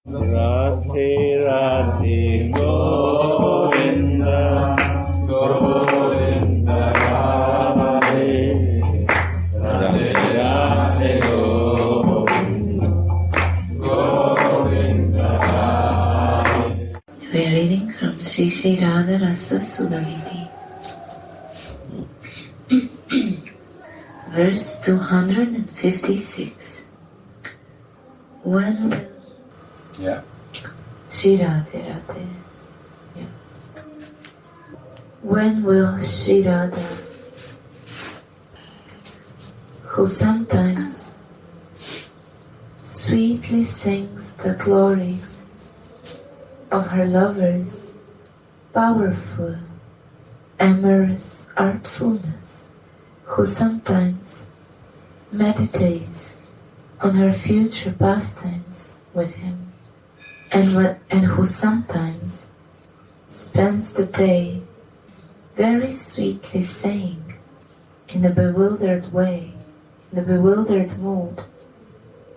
Radhe Radhe Govinda Govinda Radhe Radhe Radhe Govinda Govinda Radhe. We are reading from Sri Radha Rasa Sudhanidhi. Verse 256. When will Shri Radhe Radhe. When will Shri Radha, who sometimes sweetly sings the glories of her lover's powerful, amorous artfulness, who sometimes meditates on her future pastimes with him, and who sometimes spends the day very sweetly saying, in a bewildered way, in a bewildered mood,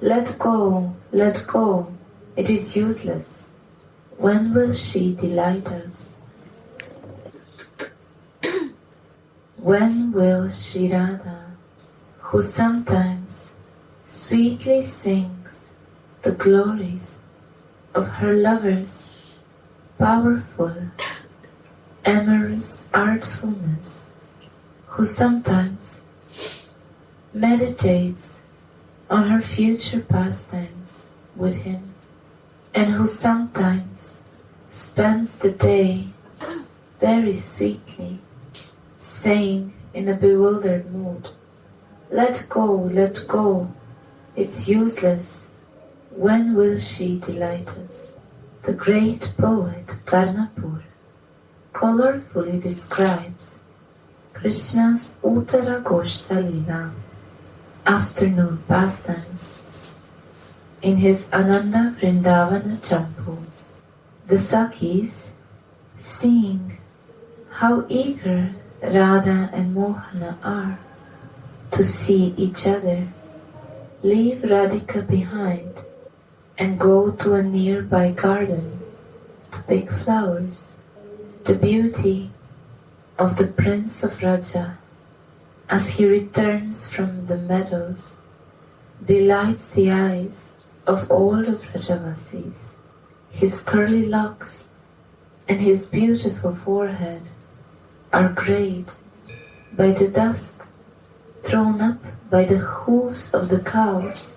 let go, it is useless. When will she delight us? When will Shri Radha, who sometimes sweetly sings the glories of her lover's powerful, amorous artfulness, who sometimes meditates on her future pastimes with him, and who sometimes spends the day very sweetly saying in a bewildered mood, let go, it's useless. When will she delight us? The great poet Karnapur colorfully describes Krishna's Uttara Goshta Lila, afternoon pastimes, in his Ananda Vrindavana Champu. The Sakhis, seeing how eager Radha and Mohana are to see each other, leave Radhika behind and go to a nearby garden to pick flowers. The beauty of the Prince of Raja, as he returns from the meadows, delights the eyes of all the Vrajavasis. His curly locks and his beautiful forehead are grayed by the dust thrown up by the hooves of the cows,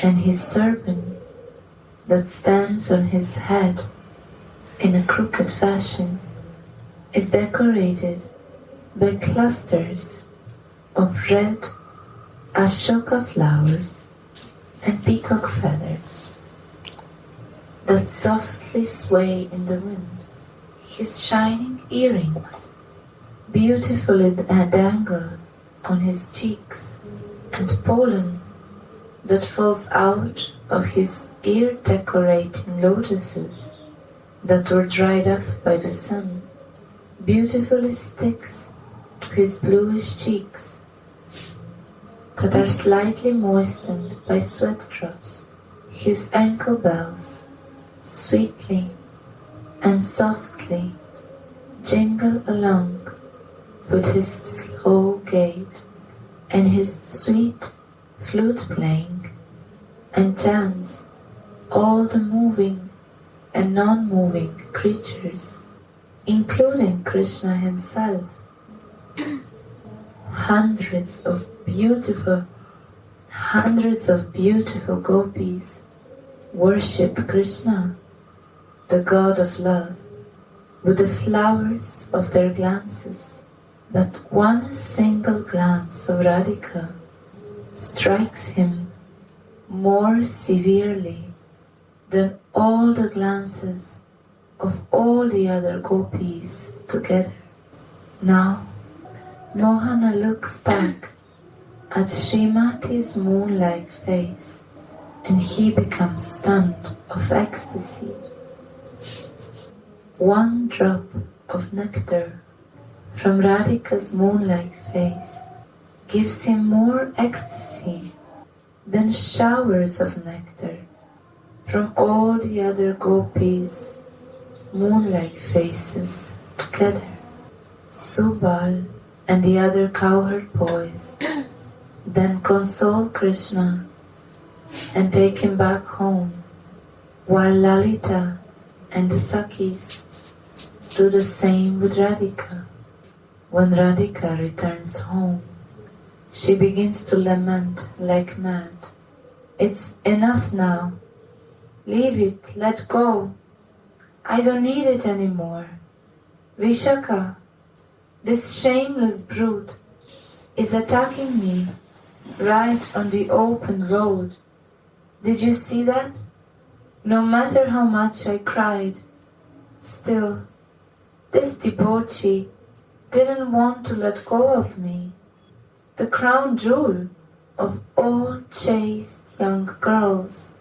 and his turban that stands on his head in a crooked fashion is decorated by clusters of red ashoka flowers and peacock feathers that softly sway in the wind. His shining earrings, beautifully dangle on his cheeks, and pollen that falls out of his ear-decorating lotuses that were dried up by the sun, beautifully sticks to his bluish cheeks that are slightly moistened by sweat drops. His ankle bells sweetly and softly jingle along with his slow gait, and his sweet flute playing enchants all the moving and non-moving creatures, including Krishna himself. Hundreds of beautiful gopis worship Krishna, the god of love, with the flowers of their glances. But one single glance of Radhika strikes him more severely than all the glances of all the other gopis together. Now, Mohana looks back at Srimati's moon-like face, and he becomes stunned of ecstasy. One drop of nectar from Radhika's moon-like face gives him more ecstasy then showers of nectar from all the other gopis, moon-like faces together. Subal and the other cowherd boys then console Krishna and take him back home, while Lalita and the Sakhis do the same with Radhika. When Radhika returns home, she begins to lament like mad. It's enough now. Leave it, let go. I don't need it anymore. Vishaka, this shameless brute, is attacking me right on the open road. Did you see that? No matter how much I cried, still, this debauchee didn't want to let go of me. The crown jewel of all chaste young girls,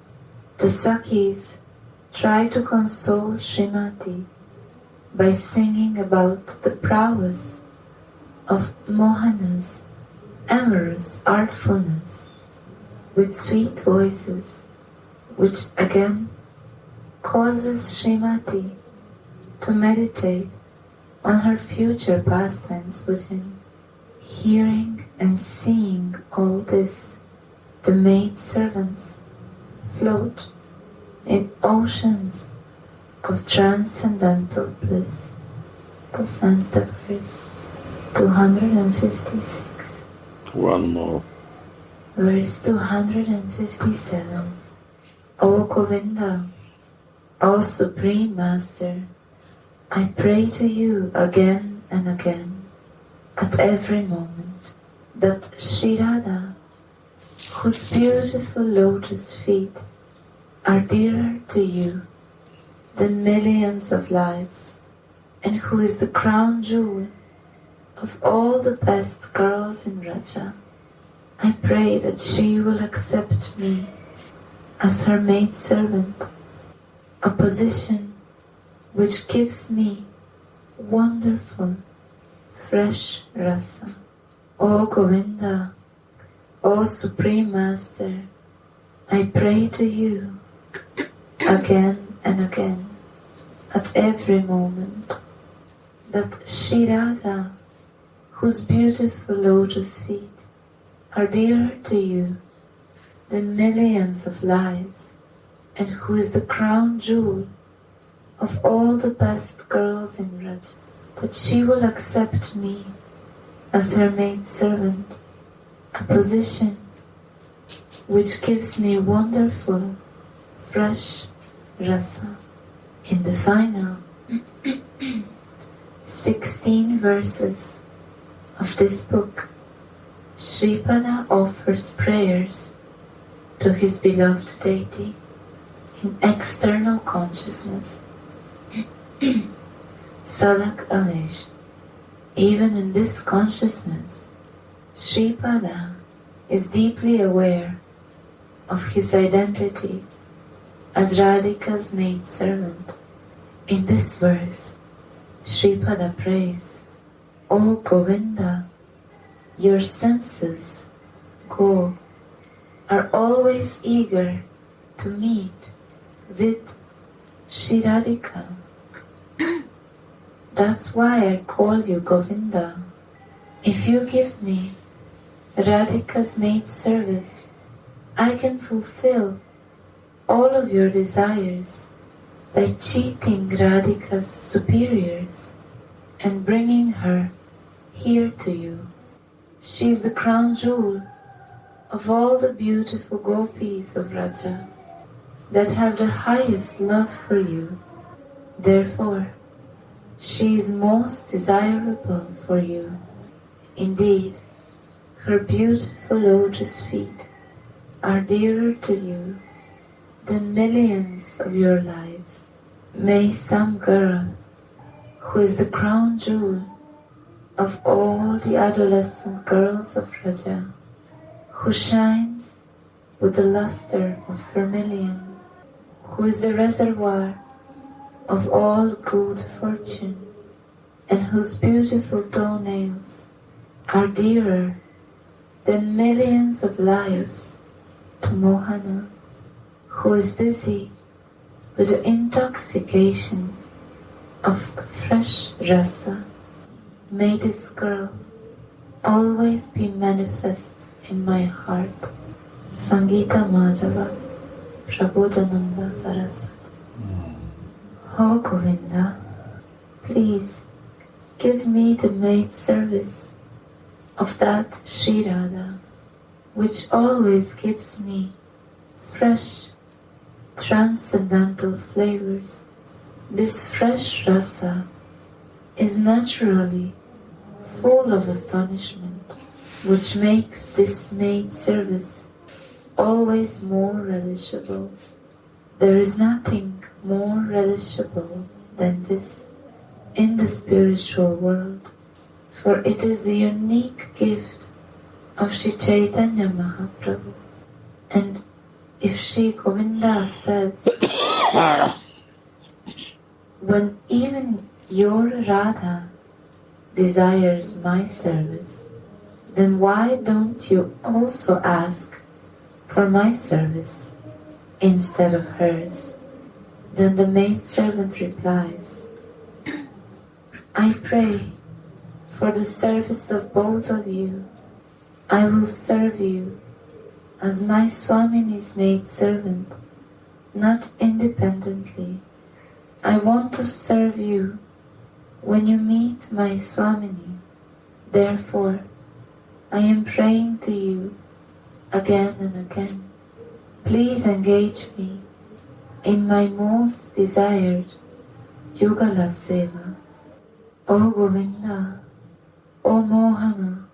the Sakhis try to console Srimati by singing about the prowess of Mohana's amorous artfulness with sweet voices, which again causes Srimati to meditate on her future pastimes with him. Hearing and seeing all this, the maidservants float in oceans of transcendental bliss. This ends the verse 256. One more. Verse 257. O Govinda, O Supreme Master, I pray to you again and again, at every moment, that Sri Radha, whose beautiful lotus feet are dearer to you than millions of lives, and who is the crown jewel of all the best girls in Raja, I pray that she will accept me as her maidservant, a position which gives me wonderful, fresh rasa. O Govinda, O Supreme Master, I pray to you again and again, at every moment, that Sri Radha, whose beautiful lotus feet are dearer to you than millions of lives, and who is the crown jewel of all the best girls in Raj, that she will accept me as her maidservant, a position which gives me wonderful, fresh rasa. In the final 16 verses of this book, Shripada offers prayers to his beloved deity in external consciousness. Sadak Avesh. Even in this consciousness, Shripada is deeply aware of his identity as Radhika's maidservant. In this verse, Shripada prays, O Govinda, your senses, go, are always eager to meet with Shri Radhika. That's why I call you Govinda. If you give me Radhika's maid service, I can fulfill all of your desires by cheating Radhika's superiors and bringing her here to you. She is the crown jewel of all the beautiful gopis of Raja that have the highest love for you. Therefore, she is most desirable for you. Indeed, her beautiful lotus feet are dearer to you than millions of your lives. May some girl, who is the crown jewel of all the adolescent girls of Raja, who shines with the luster of vermilion, who is the reservoir of all good fortune, and whose beautiful toenails are dearer than millions of lives, to Mohana, who is dizzy with the intoxication of fresh rasa. May this girl always be manifest in my heart. Sangita Madhava, Prabodhananda Saraswati. Oh Govinda, please give me the maid service of that Sri Radha, which always gives me fresh, transcendental flavors. This fresh rasa is naturally full of astonishment, which makes this maid service always more relishable. There is nothing more relishable than this in the spiritual world, for it is the unique gift of Sri Chaitanya Mahaprabhu. And if Sri Govinda says, when even your Radha desires my service, then why don't you also ask for my service instead of hers? Then the maidservant replies, I pray for the service of both of you. I will serve you as my Swamini's maidservant, not independently. I want to serve you when you meet my Swamini. Therefore, I am praying to you again and again. Please engage me in my most desired Yugala Seva. O Govinda, O Mohana,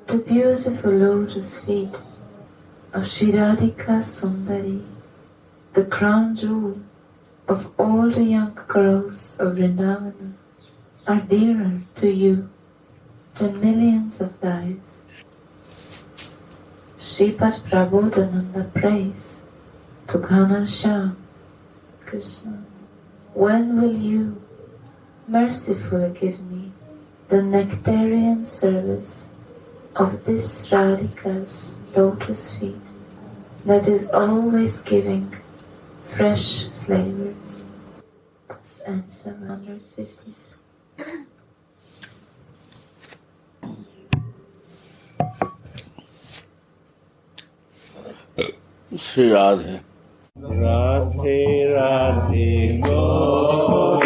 the beautiful lotus feet of Shri Radhika Sundari, the crown jewel of all the young girls of Vrindavana, are dearer to you than millions of lives. Sripad Prabodhananda prays to Ghanasham Krishna, when will you mercifully give me the nectarian service of this Radhika's lotus feet that is always giving fresh flavors? This ends 756. Shri Radhe. Radhe Radhe Gaur